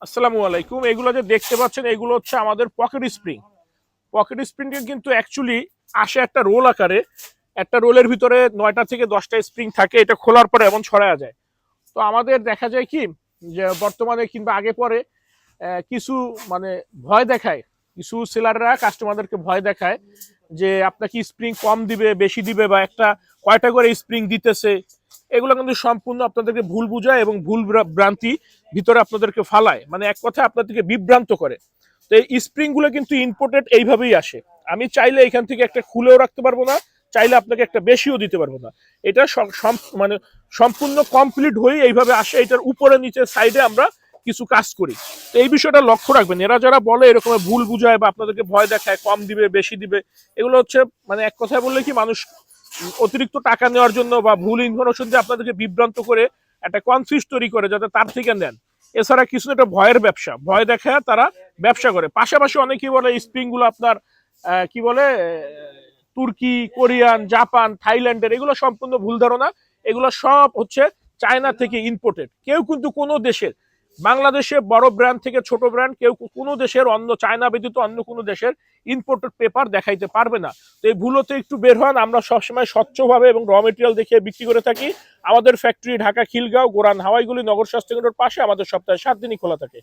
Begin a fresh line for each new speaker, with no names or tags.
আসসালামু আলাইকুম। এগুলো যে দেখতে পাচ্ছেন এগুলো হচ্ছে আমাদের পকেট স্প্রিং। পকেট স্প্রিংটা কিন্তু অ্যাকচুয়ালি আসে একটা রোল আকারে। একটা রোলের ভিতরে 9টা থেকে 10টা স্প্রিং থাকে, এটা খোলার পরে এমন ছড়ায়া যায়। তো আমাদের দেখা যায় কি যে বর্তমানে কিংবা আগে পরে কিছু মানে ভয় দেখায়, কিছু সেলাররা কাস্টমারদেরকে ভয় দেখায় যে আপনাকে স্প্রিং কম দিবে বেশি দিবে বা একটা কয়টা করে স্প্রিং দিতেছে। এগুলো কিন্তু সম্পূর্ণ আপনাদেরকে ভুল বুঝায় এবং ভুল ভ্রান্তি ভিতরে আপনাদেরকে ফালায়, মানে এক কথায় আপনাদেরকে বিভ্রান্ত করে। তো এই স্প্রিং গুলো কিন্তু ইম্পোর্টেড এইভাবেই আসে। আমি চাইলে এখান থেকে একটা খুলেও রাখতে পারবো না, চাইলে আপনাকে একটা বেশিও দিতে পারবো না। এটা মানে সম্পূর্ণ কমপ্লিট হয়ে এইভাবে আসে। এটার উপরে নিচে সাইডে আমরা কিছু কাজ করি। তো এই বিষয়টা লক্ষ্য রাখবেন। এরা যারা বলে এরকম ভুল বুঝায় বা আপনাদেরকে ভয় দেখায় কম দিবে বেশি দিবে, এগুলো হচ্ছে মানে এক কথায় বললে কি মানুষ অতিরিক্ত টাকা নেওয়ার জন্য বা ভুল ইনফরমেশন দিয়ে আপনাদেরকে বিভ্রান্ত করে একটা কনফিউজ তৈরি করে যাতে তার থেকে নেন। এছাড়া কিছু একটা ভয়ের ব্যবসা, ভয় দেখায় তারা ব্যবসা করে। পাশাপাশি অনেকেই বলে স্প্রিং গুলো আপনার কি বলে তুর্কি, কোরিয়ান, জাপান, থাইল্যান্ডের, এগুলো সম্পূর্ণ ভুল ধারণা। এগুলো সব হচ্ছে চায়না থেকে ইম্পোর্টেড। কেউ কিন্তু কোনো দেশের, বাংলাদেশে বড় ব্র্যান্ড থেকে ছোট ব্র্যান্ড, কেউ কোনো দেশের অন্য চায়না ব্যতীত অন্য কোনো দেশের ইম্পোর্টেড পেপার দেখাইতে পারবে না। তো এই ভুলতে একটু বের হন। আমরা সবসময় স্বচ্ছভাবে এবং র মেটেরিয়াল দেখে বিক্রি করে থাকি। আমাদের ফ্যাক্টরি ঢাকা খিলগাঁও, গোরান, হাওয়াইগুলি, নগর স্বাস্থ্য কেন্দ্রের পাশে। আমাদের সপ্তাহে 7 দিনই খোলা থাকে।